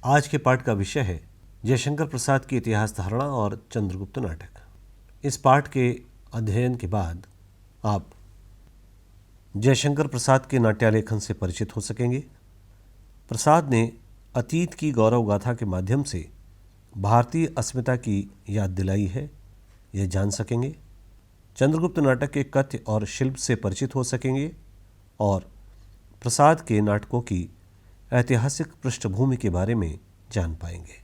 आज के पाठ का विषय है जयशंकर प्रसाद की इतिहास धारणा और चंद्रगुप्त नाटक। इस पाठ के अध्ययन के बाद आप जयशंकर प्रसाद के नाट्यालेखन से परिचित हो सकेंगे। प्रसाद ने अतीत की गौरव गाथा के माध्यम से भारतीय अस्मिता की याद दिलाई है, यह जान सकेंगे। चंद्रगुप्त नाटक के कथ्य और शिल्प से परिचित हो सकेंगे और प्रसाद के नाटकों की ऐतिहासिक पृष्ठभूमि के बारे में जान पाएंगे।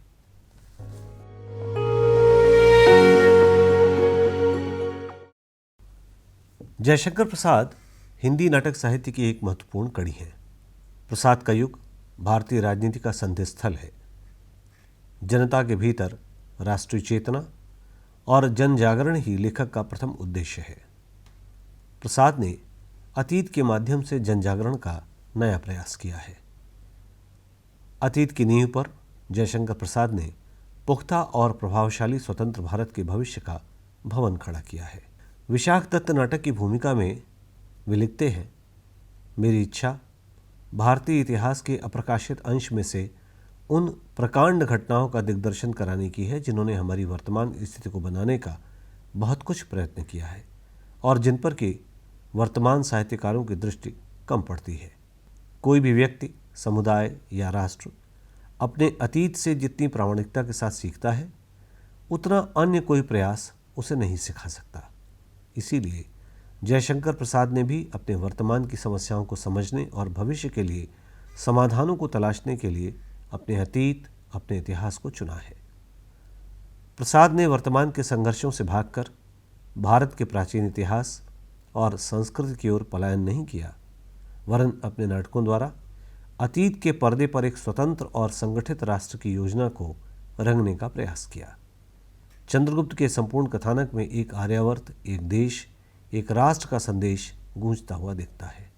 जयशंकर प्रसाद हिंदी नाटक साहित्य की एक महत्वपूर्ण कड़ी है। प्रसाद का युग भारतीय राजनीति का संधि स्थल है। जनता के भीतर राष्ट्रीय चेतना और जन जागरण ही लेखक का प्रथम उद्देश्य है। प्रसाद ने अतीत के माध्यम से जन जागरण का नया प्रयास किया है। अतीत की नींव पर जयशंकर प्रसाद ने पुख्ता और प्रभावशाली स्वतंत्र भारत के भविष्य का भवन खड़ा किया है। विशाख दत्त नाटक की भूमिका में वे लिखते हैं, मेरी इच्छा भारतीय इतिहास के अप्रकाशित अंश में से उन प्रकांड घटनाओं का दिग्दर्शन कराने की है जिन्होंने हमारी वर्तमान स्थिति को बनाने का बहुत कुछ प्रयत्न किया है और जिन पर कि वर्तमान साहित्यकारों की दृष्टि कम पड़ती है। कोई भी व्यक्ति, समुदाय या राष्ट्र अपने अतीत से जितनी प्रामाणिकता के साथ सीखता है उतना अन्य कोई प्रयास उसे नहीं सिखा सकता। इसीलिए जयशंकर प्रसाद ने भी अपने वर्तमान की समस्याओं को समझने और भविष्य के लिए समाधानों को तलाशने के लिए अपने अतीत, अपने इतिहास को चुना है। प्रसाद ने वर्तमान के संघर्षों से भागकर भारत के प्राचीन इतिहास और संस्कृति की ओर पलायन नहीं किया, वरन अपने नाटकों द्वारा अतीत के पर्दे पर एक स्वतंत्र और संगठित राष्ट्र की योजना को रंगने का प्रयास किया। चंद्रगुप्त के संपूर्ण कथानक में एक आर्यावर्त, एक देश, एक राष्ट्र का संदेश गूंजता हुआ दिखता है।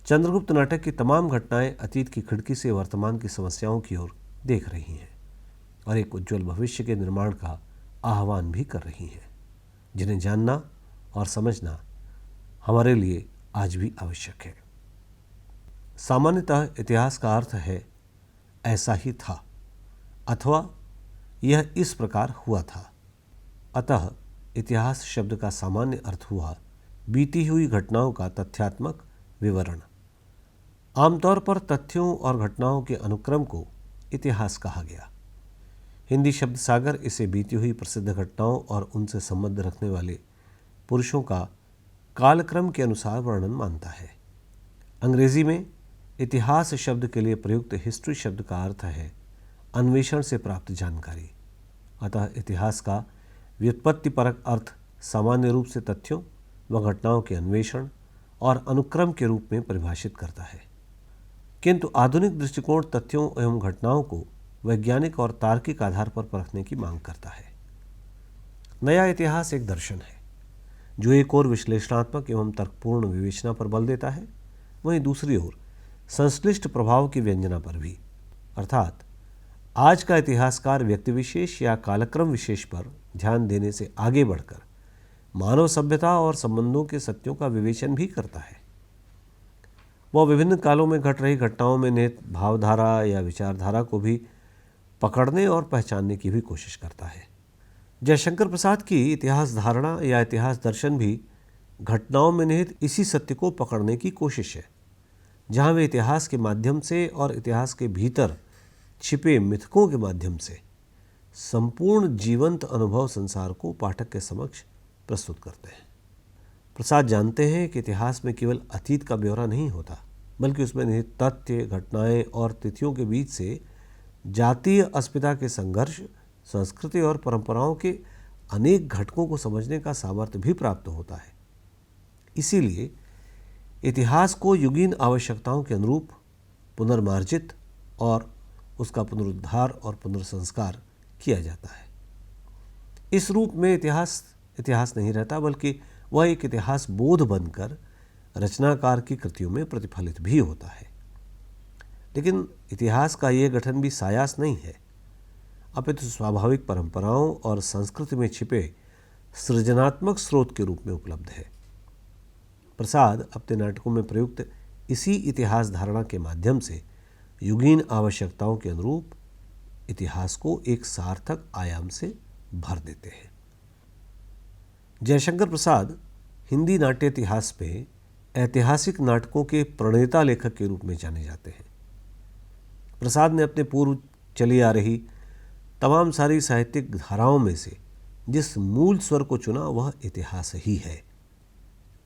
चंद्रगुप्त नाटक की तमाम घटनाएं अतीत की खिड़की से वर्तमान की समस्याओं की ओर देख रही हैं और एक उज्जवल भविष्य के निर्माण का आह्वान भी कर रही हैं, जिन्हें जानना और समझना हमारे लिए आज भी आवश्यक है। सामान्यतः इतिहास का अर्थ है ऐसा ही था अथवा यह इस प्रकार हुआ था। अतः इतिहास शब्द का सामान्य अर्थ हुआ बीती हुई घटनाओं का तथ्यात्मक विवरण। आमतौर पर तथ्यों और घटनाओं के अनुक्रम को इतिहास कहा गया। हिंदी शब्द सागर इसे बीती हुई प्रसिद्ध घटनाओं और उनसे संबंध रखने वाले पुरुषों का कालक्रम के अनुसार वर्णन मानता है। अंग्रेजी में इतिहास शब्द के लिए प्रयुक्त हिस्ट्री शब्द का अर्थ है अन्वेषण से प्राप्त जानकारी। अतः इतिहास का व्युत्पत्तिपरक अर्थ सामान्य रूप से तथ्यों व घटनाओं के अन्वेषण और अनुक्रम के रूप में परिभाषित करता है, किंतु आधुनिक दृष्टिकोण तथ्यों एवं घटनाओं को वैज्ञानिक और तार्किक आधार पर परखने की मांग करता है। नया इतिहास एक दर्शन है जो एक ओर विश्लेषणात्मक एवं तर्कपूर्ण विवेचना पर बल देता है, वहीं दूसरी ओर संश्लिष्ट प्रभाव की व्यंजना पर भी। अर्थात आज का इतिहासकार व्यक्ति विशेष या कालक्रम विशेष पर ध्यान देने से आगे बढ़कर मानव सभ्यता और संबंधों के सत्यों का विवेचन भी करता है। वह विभिन्न कालों में घट रही घटनाओं में निहित भावधारा या विचारधारा को भी पकड़ने और पहचानने की भी कोशिश करता है। जयशंकर प्रसाद की इतिहास धारणा या इतिहास दर्शन भी घटनाओं में निहित इसी सत्य को पकड़ने की कोशिश है, जहाँ वे इतिहास के माध्यम से और इतिहास के भीतर छिपे मिथकों के माध्यम से संपूर्ण जीवंत अनुभव संसार को पाठक के समक्ष प्रस्तुत करते हैं। प्रसाद जानते हैं कि इतिहास में केवल अतीत का ब्यौरा नहीं होता, बल्कि उसमें निहित तथ्य, घटनाएं और तिथियों के बीच से जातीय अस्मिता के संघर्ष, संस्कृति और परंपराओं के अनेक घटकों को समझने का सामर्थ्य भी प्राप्त होता है। इसीलिए इतिहास को युगीन आवश्यकताओं के अनुरूप पुनर्मार्जित और उसका पुनरुद्धार और पुनर्संस्कार किया जाता है। इस रूप में इतिहास नहीं रहता, बल्कि वह एक इतिहास बोध बनकर रचनाकार की कृतियों में प्रतिफलित भी होता है। लेकिन इतिहास का ये गठन भी सायास नहीं है, अपितु स्वाभाविक परंपराओं और संस्कृति में छिपे सृजनात्मक स्रोत के रूप में उपलब्ध है। प्रसाद अपने नाटकों में प्रयुक्त इसी इतिहास धारणा के माध्यम से युगीन आवश्यकताओं के अनुरूप इतिहास को एक सार्थक आयाम से भर देते हैं। जयशंकर प्रसाद हिंदी नाट्य इतिहास में ऐतिहासिक नाटकों के प्रणेता लेखक के रूप में जाने जाते हैं। प्रसाद ने अपने पूर्व चली आ रही तमाम सारी साहित्यिक धाराओं में से जिस मूल स्वर को चुना वह इतिहास ही है।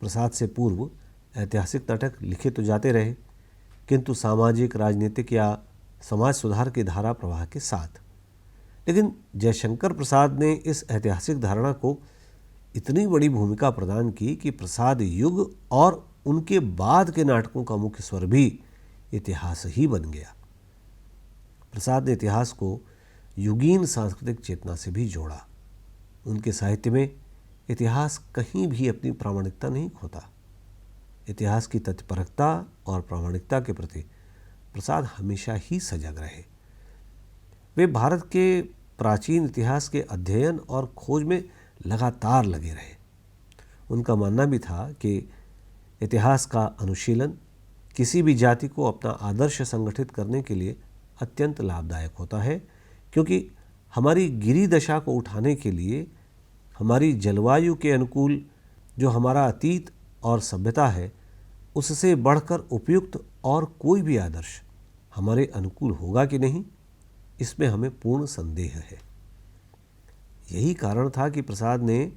प्रसाद से पूर्व ऐतिहासिक नाटक लिखे तो जाते रहे, किंतु सामाजिक, राजनीतिक या समाज सुधार की धारा प्रवाह के साथ। लेकिन जयशंकर प्रसाद ने इस ऐतिहासिक धारणा को इतनी बड़ी भूमिका प्रदान की कि प्रसाद युग और उनके बाद के नाटकों का मुख्य स्वर भी इतिहास ही बन गया। प्रसाद ने इतिहास को युगीन सांस्कृतिक चेतना से भी जोड़ा। उनके साहित्य में इतिहास कहीं भी अपनी प्रामाणिकता नहीं खोता। इतिहास की तथ्यपरकता और प्रामाणिकता के प्रति प्रसाद हमेशा ही सजग रहे। वे भारत के प्राचीन इतिहास के अध्ययन और खोज में लगातार लगे रहे। उनका मानना भी था कि इतिहास का अनुशीलन किसी भी जाति को अपना आदर्श संगठित करने के लिए अत्यंत लाभदायक होता है, क्योंकि हमारी गिरी दशा को उठाने के लिए हमारी जलवायु के अनुकूल जो हमारा अतीत और सभ्यता है, उससे बढ़कर उपयुक्त और कोई भी आदर्श हमारे अनुकूल होगा कि नहीं, इसमें हमें पूर्ण संदेह है। यही कारण था कि प्रसाद ने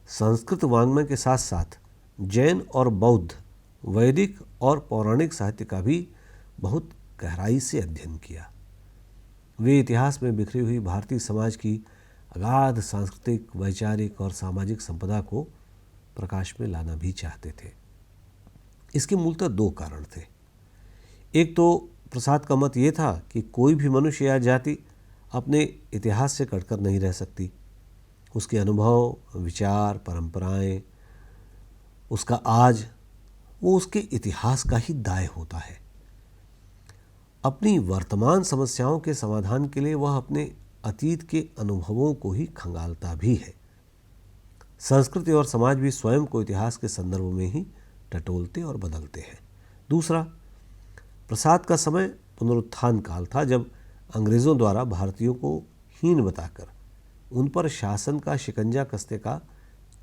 संस्कृत वाङ्मय के साथ साथ जैन और बौद्ध, वैदिक और पौराणिक साहित्य का भी बहुत गहराई से अध्ययन किया। वे इतिहास में बिखरी हुई भारतीय समाज की अगाध सांस्कृतिक, वैचारिक और सामाजिक संपदा को प्रकाश में लाना भी चाहते थे। इसके मूलतः दो कारण थे। एक तो प्रसाद का मत ये था कि कोई भी मनुष्य या जाति अपने इतिहास से कटकर नहीं रह सकती। उसके अनुभव, विचार, परंपराएं, उसका आज, वो उसके इतिहास का ही दाय होता है। अपनी वर्तमान समस्याओं के समाधान के लिए वह अपने अतीत के अनुभवों को ही खंगालता भी है। संस्कृति और समाज भी स्वयं को इतिहास के संदर्भ में ही टटोलते और बदलते हैं। दूसरा, प्रसाद का समय पुनरुत्थान काल था, जब अंग्रेज़ों द्वारा भारतीयों को हीन बताकर उन पर शासन का शिकंजा कसने का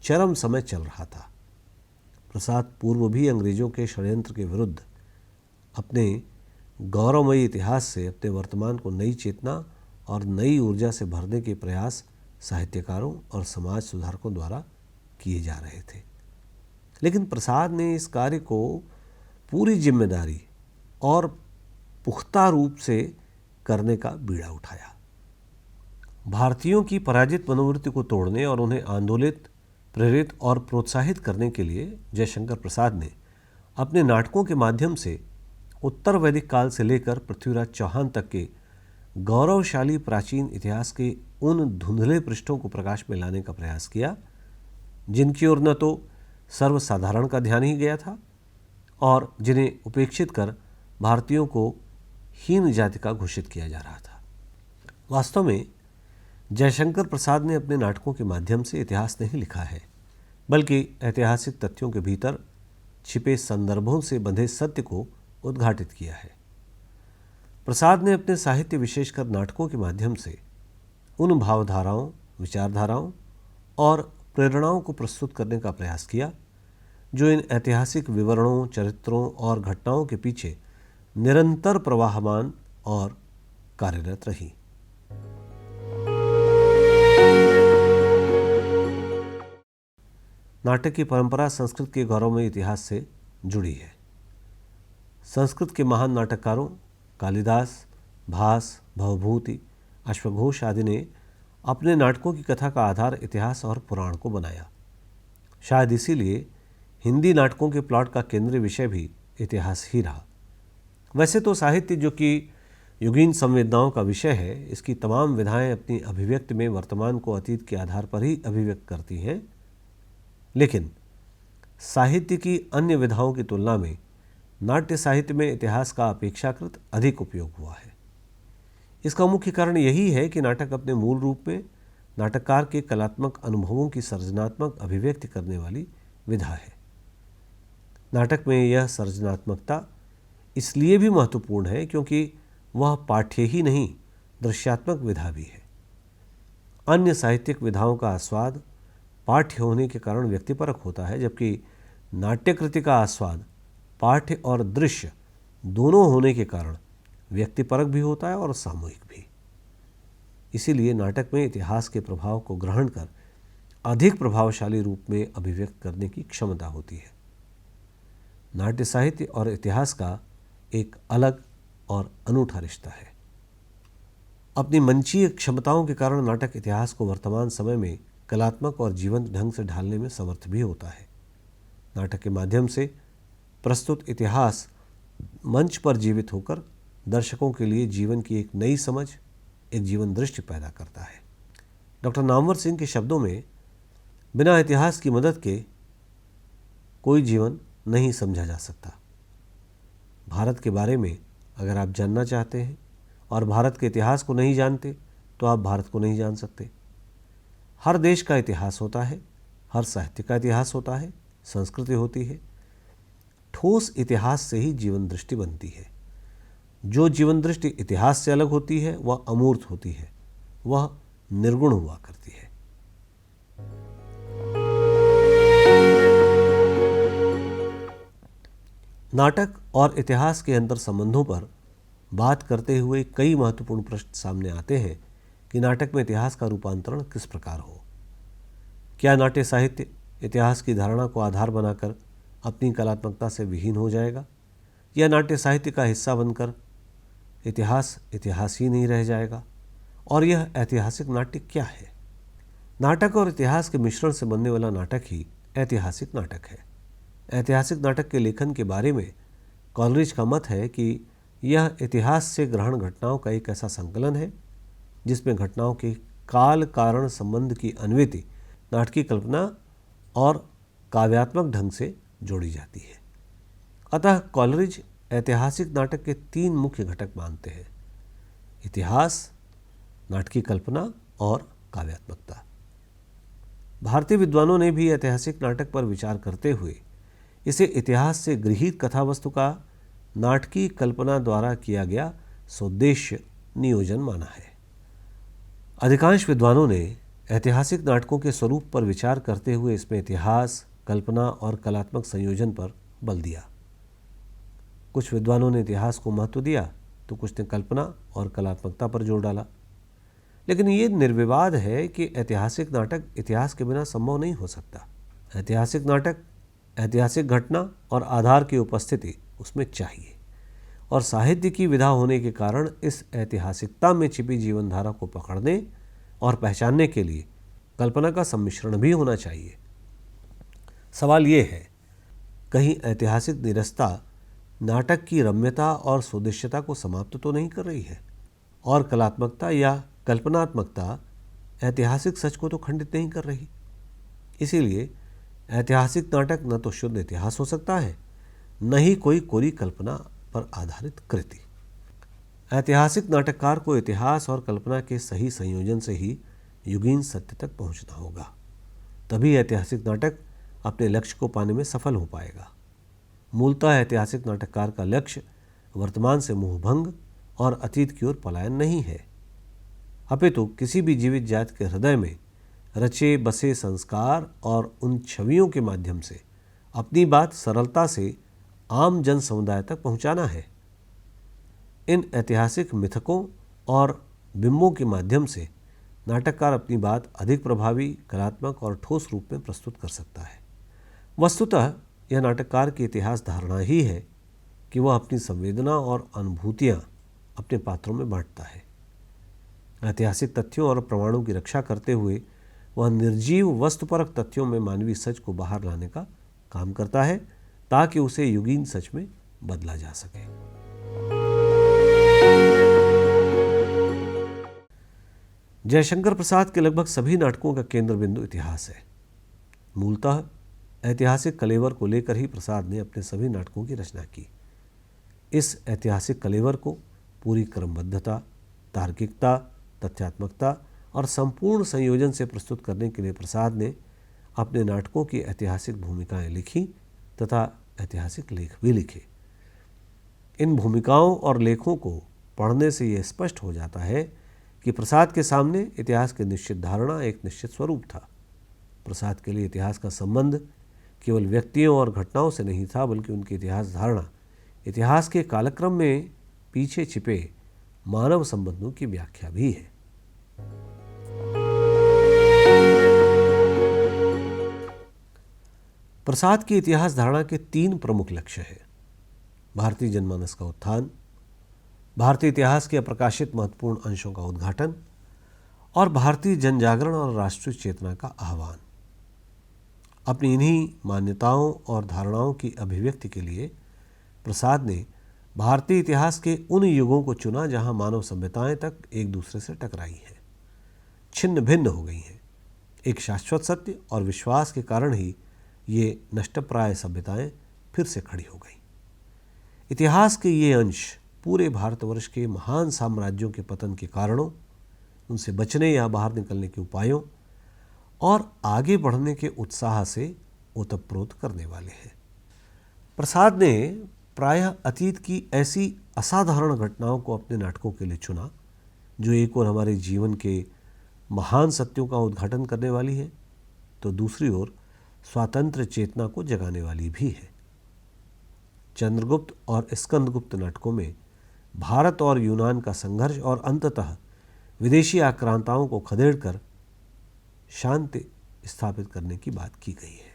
चरम समय चल रहा था। प्रसाद पूर्व भी अंग्रेज़ों के षड्यंत्र के विरुद्ध अपने गौरवमयी इतिहास से अपने वर्तमान को नई चेतना और नई ऊर्जा से भरने के प्रयास साहित्यकारों और समाज सुधारकों द्वारा किए जा रहे थे। लेकिन प्रसाद ने इस कार्य को पूरी जिम्मेदारी और पुख्ता रूप से करने का बीड़ा उठाया। भारतीयों की पराजित मनोवृत्ति को तोड़ने और उन्हें आंदोलित, प्रेरित और प्रोत्साहित करने के लिए जयशंकर प्रसाद ने अपने नाटकों के माध्यम से उत्तर वैदिक काल से लेकर पृथ्वीराज चौहान तक के गौरवशाली प्राचीन इतिहास के उन धुंधले पृष्ठों को प्रकाश में लाने का प्रयास किया जिनकी ओर न तो सर्वसाधारण का ध्यान ही गया था और जिन्हें उपेक्षित कर भारतीयों को हीन जाति का घोषित किया जा रहा था। वास्तव में जयशंकर प्रसाद ने अपने नाटकों के माध्यम से इतिहास नहीं लिखा है, बल्कि ऐतिहासिक तथ्यों के भीतर छिपे संदर्भों से बंधे सत्य को उद्घाटित किया है। प्रसाद ने अपने साहित्य, विशेषकर नाटकों के माध्यम से उन भावधाराओं, विचारधाराओं और प्रेरणाओं को प्रस्तुत करने का प्रयास किया जो इन ऐतिहासिक विवरणों, चरित्रों और घटनाओं के पीछे निरंतर प्रवाहमान और कार्यरत रही। नाटक की परंपरा संस्कृत के गौरवमय इतिहास से जुड़ी है। संस्कृत के महान नाटककारों कालिदास, भास, भवभूति, अश्वघोष आदि ने अपने नाटकों की कथा का आधार इतिहास और पुराण को बनाया। शायद इसीलिए हिंदी नाटकों के प्लॉट का केंद्रीय विषय भी इतिहास ही रहा। वैसे तो साहित्य, जो कि युगीन संवेदनाओं का विषय है, इसकी तमाम विधाएं अपनी अभिव्यक्ति में वर्तमान को अतीत के आधार पर ही अभिव्यक्त करती हैं, लेकिन साहित्य की अन्य विधाओं की तुलना में नाट्य साहित्य में इतिहास का अपेक्षाकृत अधिक उपयोग हुआ है। इसका मुख्य कारण यही है कि नाटक अपने मूल रूप में नाटककार के कलात्मक अनुभवों की सर्जनात्मक अभिव्यक्ति करने वाली विधा है। नाटक में यह सर्जनात्मकता इसलिए भी महत्वपूर्ण है क्योंकि वह पाठ्य ही नहीं, दृश्यात्मक विधा भी है। अन्य साहित्यिक विधाओं का आस्वाद पाठ्य होने के कारण व्यक्तिपरक होता है, जबकि नाट्यकृति का आस्वाद पाठ्य और दृश्य दोनों होने के कारण व्यक्तिपरक भी होता है और सामूहिक भी। इसीलिए नाटक में इतिहास के प्रभाव को ग्रहण कर अधिक प्रभावशाली रूप में अभिव्यक्त करने की क्षमता होती है। नाट्य साहित्य और इतिहास का एक अलग और अनूठा रिश्ता है। अपनी मंचीय क्षमताओं के कारण नाटक इतिहास को वर्तमान समय में कलात्मक और जीवंत ढंग से ढालने में समर्थ भी होता है। नाटक के माध्यम से प्रस्तुत इतिहास मंच पर जीवित होकर दर्शकों के लिए जीवन की एक नई समझ, एक जीवन दृष्टि पैदा करता है। डॉक्टर नामवर सिंह के शब्दों में, बिना इतिहास की मदद के कोई जीवन नहीं समझा जा सकता। भारत के बारे में अगर आप जानना चाहते हैं और भारत के इतिहास को नहीं जानते तो आप भारत को नहीं जान सकते। हर देश का इतिहास होता है, हर साहित्य का इतिहास होता है, संस्कृति होती है। ठोस इतिहास से ही जीवन दृष्टि बनती है। जो जीवन दृष्टि इतिहास से अलग होती है वह अमूर्त होती है, वह निर्गुण हुआ करती है। नाटक और इतिहास के अंतर संबंधों पर बात करते हुए कई महत्वपूर्ण प्रश्न सामने आते हैं कि नाटक में इतिहास का रूपांतरण किस प्रकार हो। क्या नाट्य साहित्य इतिहास की धारणा को आधार बनाकर अपनी कलात्मकता से विहीन हो जाएगा, या नाट्य साहित्य का हिस्सा बनकर इतिहास इतिहास ही नहीं रह जाएगा? और यह ऐतिहासिक नाट्य क्या है? नाटक और इतिहास के मिश्रण से बनने वाला नाटक ही ऐतिहासिक नाटक है। ऐतिहासिक नाटक के लेखन के बारे में कॉलरिज का मत है कि यह इतिहास से ग्रहण घटनाओं का एक ऐसा संकलन है जिसमें घटनाओं के काल कारण संबंध की अन्विति नाटकीय कल्पना और काव्यात्मक ढंग से जोड़ी जाती है। अतः कॉलरिज ऐतिहासिक नाटक के 3 मुख्य घटक मानते हैं: इतिहास, नाटकीय कल्पना और काव्यात्मकता। भारतीय विद्वानों ने भी ऐतिहासिक नाटक पर विचार करते हुए इसे इतिहास से गृहीत कथावस्तु का नाटकीय कल्पना द्वारा किया गया सोद्देश्य नियोजन माना है। अधिकांश विद्वानों ने ऐतिहासिक नाटकों के स्वरूप पर विचार करते हुए इसमें इतिहास, कल्पना और कलात्मक संयोजन पर बल दिया। कुछ विद्वानों ने इतिहास को महत्व दिया तो कुछ ने कल्पना और कलात्मकता पर जोर डाला। लेकिन ये निर्विवाद है कि ऐतिहासिक नाटक इतिहास के बिना संभव नहीं हो सकता। ऐतिहासिक नाटक ऐतिहासिक घटना और आधार की उपस्थिति उसमें चाहिए, और साहित्य की विधा होने के कारण इस ऐतिहासिकता में छिपी जीवन धारा को पकड़ने और पहचानने के लिए कल्पना का सम्मिश्रण भी होना चाहिए। सवाल ये है, कहीं ऐतिहासिक निरस्ता नाटक की रम्यता और सुदृश्यता को समाप्त तो नहीं कर रही है, और कलात्मकता या कल्पनात्मकता ऐतिहासिक सच को तो खंडित नहीं कर रही। इसीलिए ऐतिहासिक नाटक न तो शुद्ध इतिहास हो सकता है, न ही कोई कोरी कल्पना पर आधारित कृति। ऐतिहासिक नाटककार को इतिहास और कल्पना के सही संयोजन से ही युगीन सत्य तक पहुंचना होगा, तभी ऐतिहासिक नाटक अपने लक्ष्य को पाने में सफल हो पाएगा। मूलतः ऐतिहासिक नाटककार का लक्ष्य वर्तमान से मोहभंग और अतीत की ओर पलायन नहीं है, अपितु किसी भी जीवित जाति के हृदय में रचे बसे संस्कार और उन छवियों के माध्यम से अपनी बात सरलता से आम जन समुदाय तक पहुंचाना है। इन ऐतिहासिक मिथकों और बिंबों के माध्यम से नाटककार अपनी बात अधिक प्रभावी, कलात्मक और ठोस रूप में प्रस्तुत कर सकता है। वस्तुतः यह नाटककार की इतिहास धारणा ही है कि वह अपनी संवेदना और अनुभूतियाँ अपने पात्रों में बांटता है। ऐतिहासिक तथ्यों और प्रमाणों की रक्षा करते हुए वह निर्जीव वस्तुपरक तथ्यों में मानवीय सच को बाहर लाने का काम करता है, ताकि उसे युगीन सच में बदला जा सके। जयशंकर प्रसाद के लगभग सभी नाटकों का केंद्र बिंदु इतिहास है। मूलतः ऐतिहासिक कलेवर को लेकर ही प्रसाद ने अपने सभी नाटकों की रचना की। इस ऐतिहासिक कलेवर को पूरी क्रमबद्धता, तार्किकता, तथ्यात्मकता और संपूर्ण संयोजन से प्रस्तुत करने के लिए प्रसाद ने अपने नाटकों की ऐतिहासिक भूमिकाएं लिखी तथा ऐतिहासिक लेख भी लिखे। इन भूमिकाओं और लेखों को पढ़ने से यह स्पष्ट हो जाता है कि प्रसाद के सामने इतिहास की निश्चित धारणा एक निश्चित स्वरूप था। प्रसाद के लिए इतिहास का संबंध केवल व्यक्तियों और घटनाओं से नहीं था, बल्कि उनकी इतिहास धारणा इतिहास के कालक्रम में पीछे छिपे मानव संबंधों की व्याख्या भी है। प्रसाद की इतिहास धारणा के 3 प्रमुख लक्ष्य हैं: भारतीय जनमानस का उत्थान, भारतीय इतिहास के अप्रकाशित महत्वपूर्ण अंशों का उद्घाटन और भारतीय जनजागरण और राष्ट्रीय चेतना का आह्वान। अपनी इन्हीं मान्यताओं और धारणाओं की अभिव्यक्ति के लिए प्रसाद ने भारतीय इतिहास के उन युगों को चुना जहां मानव सभ्यताएं तक एक दूसरे से टकराई हैं, छिन्न भिन्न हो गई हैं। एक शाश्वत सत्य और विश्वास के कारण ही ये नष्टप्राय सभ्यताएं फिर से खड़ी हो गई। इतिहास के ये अंश पूरे भारतवर्ष के महान साम्राज्यों के पतन के कारणों, उनसे बचने या बाहर निकलने के उपायों और आगे बढ़ने के उत्साह से ओतप्रोत करने वाले हैं। प्रसाद ने प्रायः अतीत की ऐसी असाधारण घटनाओं को अपने नाटकों के लिए चुना जो एक ओर हमारे जीवन के महान सत्यों का उद्घाटन करने वाली है, तो दूसरी ओर स्वातंत्र्य चेतना को जगाने वाली भी है। चंद्रगुप्त और स्कंदगुप्त नाटकों में भारत और यूनान का संघर्ष और अंततः विदेशी आक्रांताओं को खदेड़कर शांति स्थापित करने की बात की गई है।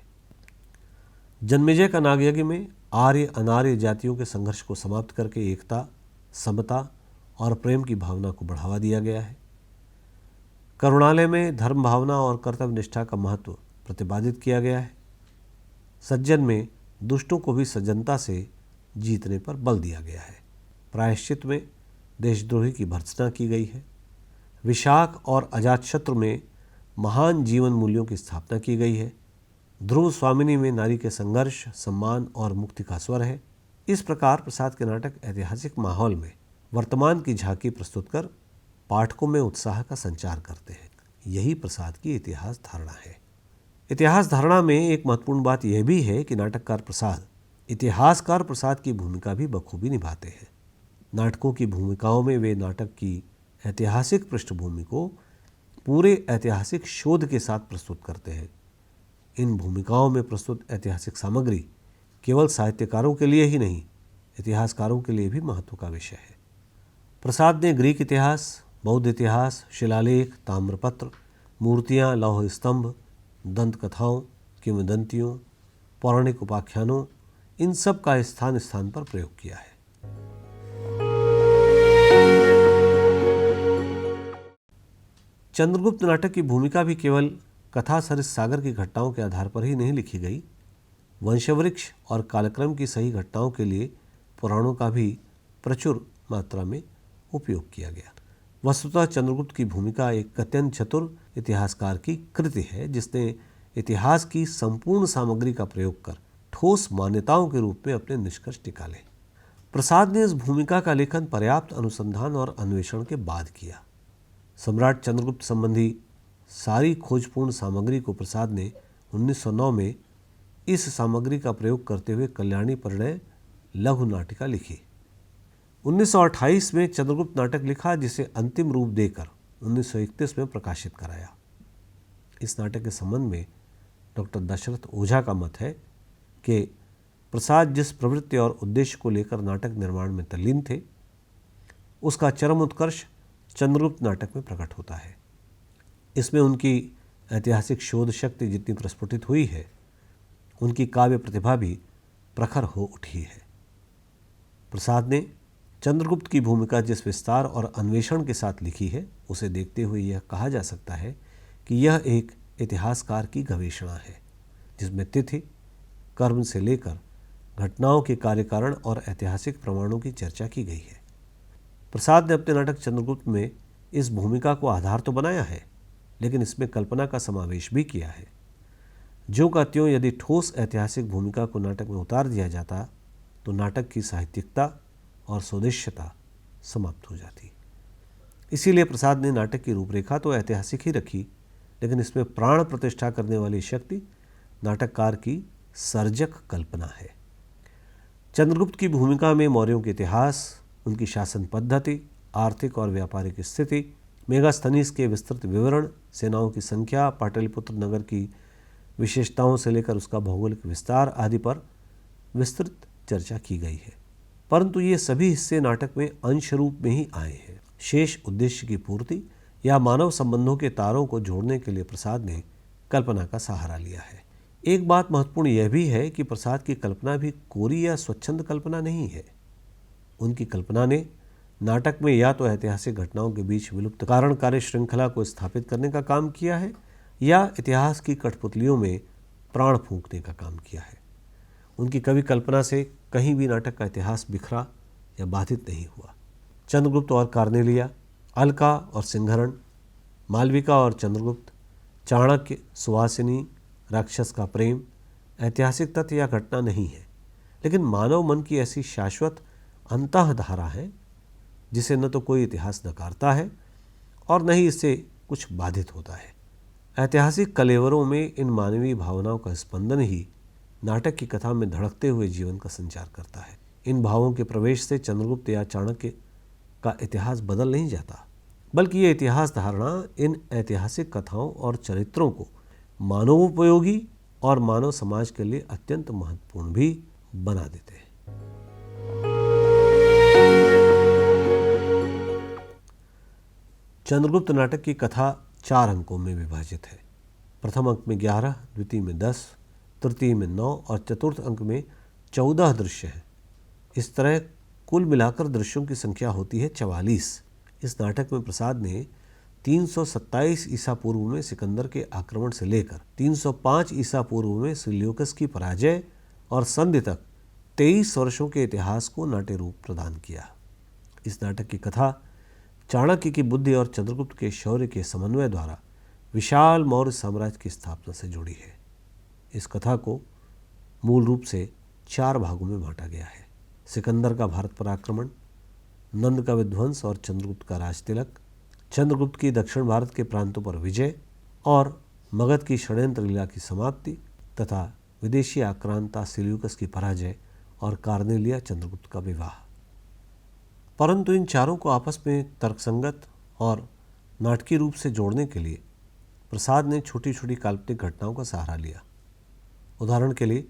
जन्मेजय का नागयज्ञ में आर्य अनार्य जातियों के संघर्ष को समाप्त करके एकता, समता और प्रेम की भावना को बढ़ावा दिया गया है। करुणालय में धर्म भावना और कर्तव्य निष्ठा का महत्व प्रतिपादित किया गया है। सज्जन में दुष्टों को भी सज्जनता से जीतने पर बल दिया गया है। प्रायश्चित में देशद्रोही की भर्त्सना की गई है। विशाख और अजातशत्रु में महान जीवन मूल्यों की स्थापना की गई है। ध्रुव स्वामिनी में नारी के संघर्ष, सम्मान और मुक्ति का स्वर है। इस प्रकार प्रसाद के नाटक ऐतिहासिक माहौल में वर्तमान की झांकी प्रस्तुत कर पाठकों में उत्साह का संचार करते हैं। यही प्रसाद की इतिहास धारणा है। इतिहास धारणा में एक महत्वपूर्ण बात यह भी है कि नाटककार प्रसाद इतिहासकार प्रसाद की भूमिका भी बखूबी निभाते हैं। नाटकों की भूमिकाओं में वे नाटक की ऐतिहासिक पृष्ठभूमि को पूरे ऐतिहासिक शोध के साथ प्रस्तुत करते हैं। इन भूमिकाओं में प्रस्तुत ऐतिहासिक सामग्री केवल साहित्यकारों के लिए ही नहीं, इतिहासकारों के लिए भी महत्व का विषय है। प्रसाद ने ग्रीक इतिहास, बौद्ध इतिहास, शिलालेख, ताम्रपत्र, मूर्तियाँ, लौह स्तंभ, दंत कथाओं, किंवदंतियों, पौराणिक उपाख्यानों, इन सब का स्थान स्थान पर प्रयोग किया है। चंद्रगुप्त नाटक की भूमिका भी केवल कथा सरिस सागर की घटनाओं के आधार पर ही नहीं लिखी गई। वंशवृक्ष और कालक्रम की सही घटनाओं के लिए पुराणों का भी प्रचुर मात्रा में उपयोग किया गया। वस्तुतः चंद्रगुप्त की भूमिका एक अत्यंत चतुर इतिहासकार की कृति है, जिसने इतिहास की संपूर्ण सामग्री का प्रयोग कर ठोस मान्यताओं के रूप में अपने निष्कर्ष निकाले। प्रसाद ने इस भूमिका का लेखन पर्याप्त अनुसंधान और अन्वेषण के बाद किया। सम्राट चंद्रगुप्त संबंधी सारी खोजपूर्ण सामग्री को प्रसाद ने 1909 में इस सामग्री का प्रयोग करते हुए कल्याणी परिणय लघु नाटिका लिखी। 1928 में चंद्रगुप्त नाटक लिखा, जिसे अंतिम रूप देकर 1931 में प्रकाशित कराया। इस नाटक के संबंध में डॉक्टर दशरथ ओझा का मत है कि प्रसाद जिस प्रवृत्ति और उद्देश्य को लेकर नाटक निर्माण में तल्लीन थे, उसका चरम उत्कर्ष चंद्रगुप्त नाटक में प्रकट होता है। इसमें उनकी ऐतिहासिक शोध शक्ति जितनी प्रस्फुटित हुई है, उनकी काव्य प्रतिभा भी प्रखर हो उठी है। प्रसाद ने चंद्रगुप्त की भूमिका जिस विस्तार और अन्वेषण के साथ लिखी है, उसे देखते हुए यह कहा जा सकता है कि यह एक इतिहासकार की गवेषणा है, जिसमें तिथि, कर्म से लेकर घटनाओं के कार्यकारण और ऐतिहासिक प्रमाणों की चर्चा की गई है। प्रसाद ने अपने नाटक चंद्रगुप्त में इस भूमिका को आधार तो बनाया है, लेकिन इसमें कल्पना का समावेश भी किया है। ज्यों का त्यों यदि ठोस ऐतिहासिक भूमिका को नाटक में उतार दिया जाता तो नाटक की साहित्यिकता और स्वदेश्यता समाप्त हो जाती। इसीलिए प्रसाद ने नाटक की रूपरेखा तो ऐतिहासिक ही रखी, लेकिन इसमें प्राण प्रतिष्ठा करने वाली शक्ति नाटककार की सर्जक कल्पना है। चंद्रगुप्त की भूमिका में मौर्यों के इतिहास, उनकी शासन पद्धति आर्थिक और व्यापारिक स्थिति, मेगास्थनीज के विस्तृत विवरण, सेनाओं की संख्या, पाटलिपुत्र नगर की विशेषताओं से लेकर उसका भौगोलिक विस्तार आदि पर विस्तृत चर्चा की गई है। परंतु ये सभी हिस्से नाटक में अंश रूप में ही आए हैं। शेष उद्देश्य की पूर्ति या मानव संबंधों के तारों को जोड़ने के लिए प्रसाद ने कल्पना का सहारा लिया है। एक बात महत्वपूर्ण यह भी है कि प्रसाद की कल्पना भी कोरी या स्वच्छंद कल्पना नहीं है। उनकी कल्पना ने नाटक में या तो ऐतिहासिक घटनाओं के बीच विलुप्त कारण कार्य श्रृंखला को स्थापित करने का काम किया है या इतिहास की कठपुतलियों में प्राण फूंकने का काम किया है। उनकी कवि कल्पना से कहीं भी नाटक का इतिहास बिखरा या बाधित नहीं हुआ। चंद्रगुप्त और कार्नेलिया, अलका और सिंहरण, मालविका और चंद्रगुप्त, चाणक्य, सुवासिनी, राक्षस का प्रेम ऐतिहासिक तथ्य या घटना नहीं है, लेकिन मानव मन की ऐसी शाश्वत अंतःधारा है जिसे न तो कोई इतिहास नकारता है और न ही इससे कुछ बाधित होता है। ऐतिहासिक कलेवरों में इन मानवीय भावनाओं का स्पंदन ही नाटक की कथा में धड़कते हुए जीवन का संचार करता है। इन भावों के प्रवेश से चंद्रगुप्त या चाणक्य का इतिहास बदल नहीं जाता, बल्कि ये इतिहास धारणा इन ऐतिहासिक कथाओं और चरित्रों को मानवोपयोगी और मानव समाज के लिए अत्यंत महत्वपूर्ण भी बना देते हैं। चंद्रगुप्त नाटक की कथा 4 अंकों में विभाजित है। प्रथम अंक में 11, द्वितीय में 10, तृतीय में 9 और चतुर्थ अंक में 14 दृश्य हैं। इस तरह कुल मिलाकर दृश्यों की संख्या होती है 44। इस नाटक में प्रसाद ने 327 ईसा पूर्व में सिकंदर के आक्रमण से लेकर 305 ईसा पूर्व में सिल्यूकस की पराजय और संधि तक 23 वर्षों के इतिहास को नाट्य रूप प्रदान किया। इस नाटक की कथा चाणक्य की बुद्धि और चंद्रगुप्त के शौर्य के समन्वय द्वारा विशाल मौर्य साम्राज्य की स्थापना से जुड़ी है। इस कथा को मूल रूप से 4 भागों में बांटा गया है। सिकंदर का भारत पर आक्रमण, नंद का विध्वंस और चंद्रगुप्त का राजतिलक, चंद्रगुप्त की दक्षिण भारत के प्रांतों पर विजय और मगध की षड्यंत्र लीला की समाप्ति तथा विदेशी आक्रांता सिल्यूकस की पराजय और कार्नेलिया चंद्रगुप्त का विवाह। परंतु इन चारों को आपस में तर्कसंगत और नाटकीय रूप से जोड़ने के लिए प्रसाद ने छोटी छोटी काल्पनिक घटनाओं का सहारा लिया। उदाहरण के लिए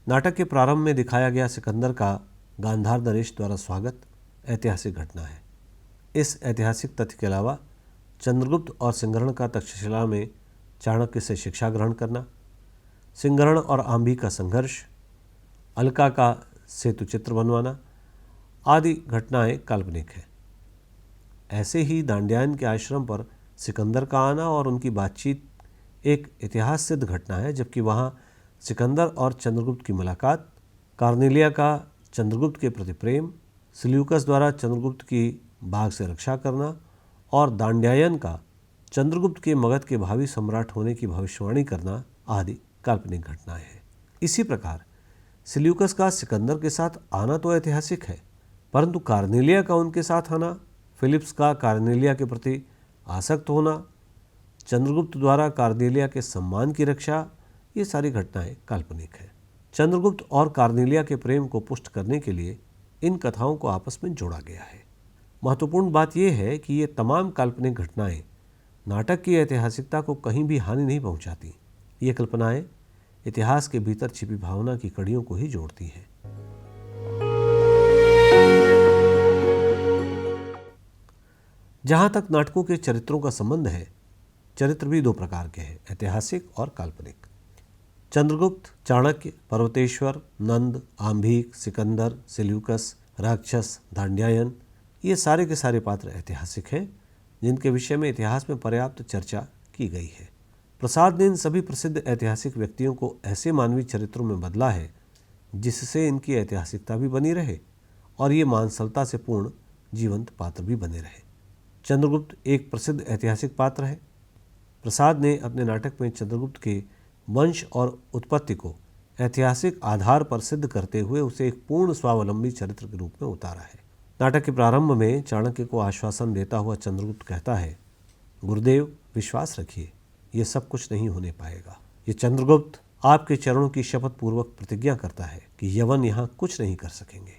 नाटक के प्रारंभ में दिखाया गया सिकंदर का गांधार नरेश द्वारा स्वागत ऐतिहासिक घटना है। इस ऐतिहासिक तथ्य के अलावा चंद्रगुप्त और सिंहरण का तक्षशिला में चाणक्य से शिक्षा ग्रहण करना, सिंहरण और आंभी का संघर्ष, अलका का सेतु चित्र बनवाना आदि घटनाएं काल्पनिक हैं। ऐसे ही दांड्यायन के आश्रम पर सिकंदर का आना और उनकी बातचीत एक इतिहास सिद्ध घटना है, जबकि वहाँ सिकंदर और चंद्रगुप्त की मुलाकात, कार्नेलिया का चंद्रगुप्त के प्रति प्रेम, सिल्यूकस द्वारा चंद्रगुप्त की बाघ से रक्षा करना और दांड्यायन का चंद्रगुप्त के मगध के भावी सम्राट होने की भविष्यवाणी करना आदि काल्पनिक घटनाएं हैं। इसी प्रकार सिल्यूकस का सिकंदर के साथ आना तो ऐतिहासिक है, परंतु कार्नेलिया का उनके साथ आना, फिलिप्स का कार्नेलिया के प्रति आसक्त होना, चंद्रगुप्त द्वारा कार्नेलिया के सम्मान की रक्षा, ये सारी घटनाएं काल्पनिक हैं। चंद्रगुप्त और कार्नेलिया के प्रेम को पुष्ट करने के लिए इन कथाओं को आपस में जोड़ा गया है। महत्वपूर्ण बात यह है कि ये तमाम काल्पनिक घटनाएं नाटक की ऐतिहासिकता को कहीं भी हानि नहीं पहुंचाती। ये कल्पनाएं इतिहास के भीतर छिपी भावना की कड़ियों को ही जोड़ती हैं। जहाँ तक नाटकों के चरित्रों का संबंध है, चरित्र भी 2 प्रकार के हैं, ऐतिहासिक और काल्पनिक। चंद्रगुप्त, चाणक्य, पर्वतेश्वर, नंद, आंभीक, सिकंदर, सिल्यूकस, राक्षस, दांड्यायन, ये सारे के सारे पात्र ऐतिहासिक हैं, जिनके विषय में इतिहास में पर्याप्त चर्चा की गई है। प्रसाद ने इन सभी प्रसिद्ध ऐतिहासिक व्यक्तियों को ऐसे मानवीय चरित्रों में बदला है जिससे इनकी ऐतिहासिकता भी बनी रहे और ये मानसलता से पूर्ण जीवंत पात्र भी बने रहे। चंद्रगुप्त एक प्रसिद्ध ऐतिहासिक पात्र है। प्रसाद ने अपने नाटक में चंद्रगुप्त के वंश और उत्पत्ति को ऐतिहासिक आधार पर सिद्ध करते हुए उसे एक पूर्ण स्वावलंबी चरित्र के रूप में उतारा है। नाटक के प्रारंभ में चाणक्य को आश्वासन देता हुआ चंद्रगुप्त कहता है, गुरुदेव विश्वास रखिए, ये सब कुछ नहीं होने पाएगा। ये चंद्रगुप्त आपके चरणों की शपथ पूर्वक प्रतिज्ञा करता है कि यवन यहाँ कुछ नहीं कर सकेंगे।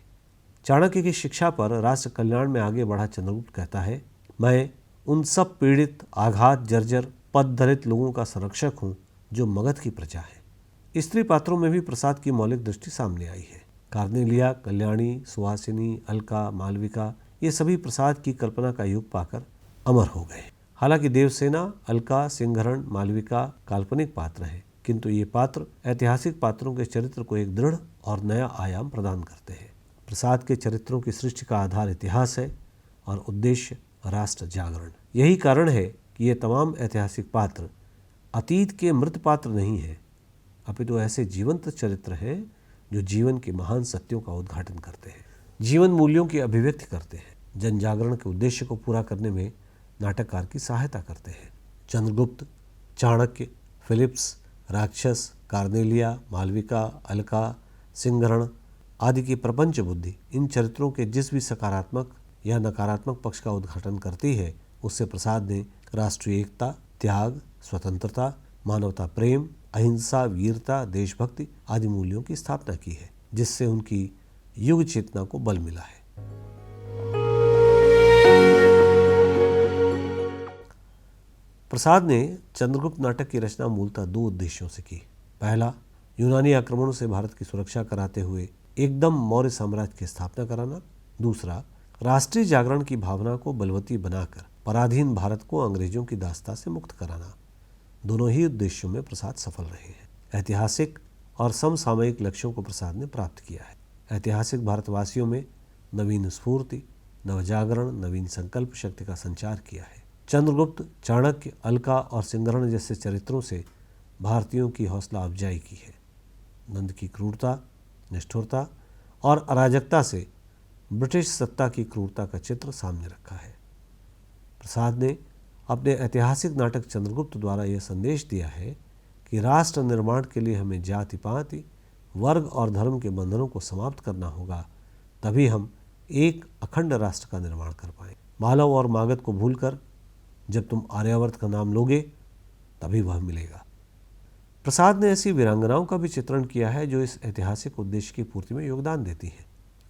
चाणक्य की शिक्षा पर राष्ट्र कल्याण में आगे बढ़ा चंद्रगुप्त कहता है, मैं उन सब पीड़ित, आघात, जर्जर, पददलित लोगों का संरक्षक हूँ जो मगध की प्रजा है। स्त्री पात्रों में भी प्रसाद की मौलिक दृष्टि सामने आई है। कार्नेलिया, कल्याणी, सुहासिनी, अलका, मालविका ये सभी प्रसाद की कल्पना का युग पाकर अमर हो गए। हालांकि देवसेना, अलका, सिंहरण, मालविका काल्पनिक पात्र हैं, किंतु ये पात्र ऐतिहासिक पात्रों के चरित्र को एक दृढ़ और नया आयाम प्रदान करते हैं। प्रसाद के चरित्रों की सृष्टि का आधार इतिहास है और उद्देश्य राष्ट्र जागरण। यही कारण है कि ये तमाम ऐतिहासिक पात्र अतीत के मृत पात्र नहीं हैं, अपितु ऐसे जीवंत चरित्र हैं जो जीवन के महान सत्यों का उद्घाटन करते हैं, जीवन मूल्यों की अभिव्यक्ति करते हैं, जन जागरण के उद्देश्य को पूरा करने में नाटककार की सहायता करते हैं। चंद्रगुप्त, चाणक्य, फिलिप्स, राक्षस, कार्नेलिया, मालविका, अलका, सिंहरण आदि की प्रपंच बुद्धि इन चरित्रों के जिस भी सकारात्मक या नकारात्मक पक्ष का उद्घाटन करती है, उससे प्रसाद ने राष्ट्रीय एकता, त्याग, स्वतंत्रता, मानवता प्रेम, अहिंसा, वीरता, देशभक्ति आदि मूल्यों की स्थापना की है, जिससे उनकी युग चेतना को बल मिला है। प्रसाद ने चंद्रगुप्त नाटक की रचना मूलतः दो उद्देश्यों से की। पहला, यूनानी आक्रमणों से भारत की सुरक्षा कराते हुए एकदम मौर्य साम्राज्य की स्थापना कराना। दूसरा, राष्ट्रीय जागरण की भावना को बलवती बनाकर पराधीन भारत को अंग्रेजों की दास्ता से मुक्त कराना। दोनों ही उद्देश्यों में प्रसाद सफल रहे हैं। ऐतिहासिक और समसामयिक लक्ष्यों को प्रसाद ने प्राप्त किया है। ऐतिहासिक भारतवासियों में नवीन स्फूर्ति, नवजागरण, नवीन संकल्प शक्ति का संचार किया है। चंद्रगुप्त, चाणक्य, अलका और सिंहरण जैसे चरित्रों से भारतीयों की हौसला अफजाई की है। नंद की क्रूरता, निष्ठुरता और अराजकता से ब्रिटिश सत्ता की क्रूरता का चित्र सामने रखा है। प्रसाद ने अपने ऐतिहासिक नाटक चंद्रगुप्त द्वारा यह संदेश दिया है कि राष्ट्र निर्माण के लिए हमें जाति पाति, वर्ग और धर्म के बंधनों को समाप्त करना होगा, तभी हम एक अखंड राष्ट्र का निर्माण कर पाएं। मालव और मागध को भूलकर जब तुम आर्यावर्त का नाम लोगे तभी वह मिलेगा। प्रसाद ने ऐसी वीरांगनाओं का भी चित्रण किया है जो इस ऐतिहासिक उद्देश्य की पूर्ति में योगदान देती हैं।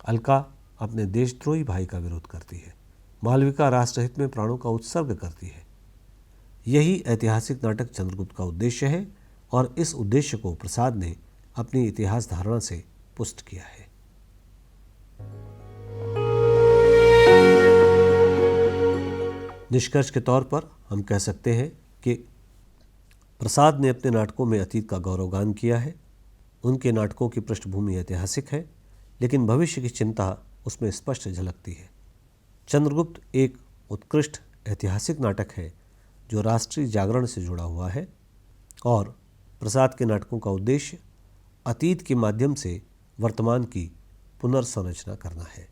अलका अपने देशद्रोही भाई का विरोध करती है। मालविका राष्ट्रहित में प्राणों का उत्सर्ग करती है। यही ऐतिहासिक नाटक चंद्रगुप्त का उद्देश्य है और इस उद्देश्य को प्रसाद ने अपनी इतिहास धारणा से पुष्ट किया है। निष्कर्ष के तौर पर हम कह सकते हैं कि प्रसाद ने अपने नाटकों में अतीत का गौरवगान किया है। उनके नाटकों की पृष्ठभूमि ऐतिहासिक है, लेकिन भविष्य की चिंता उसमें स्पष्ट झलकती है। चंद्रगुप्त एक उत्कृष्ट ऐतिहासिक नाटक है जो राष्ट्रीय जागरण से जुड़ा हुआ है और प्रसाद के नाटकों का उद्देश्य अतीत के माध्यम से वर्तमान की पुनर्संरचना करना है।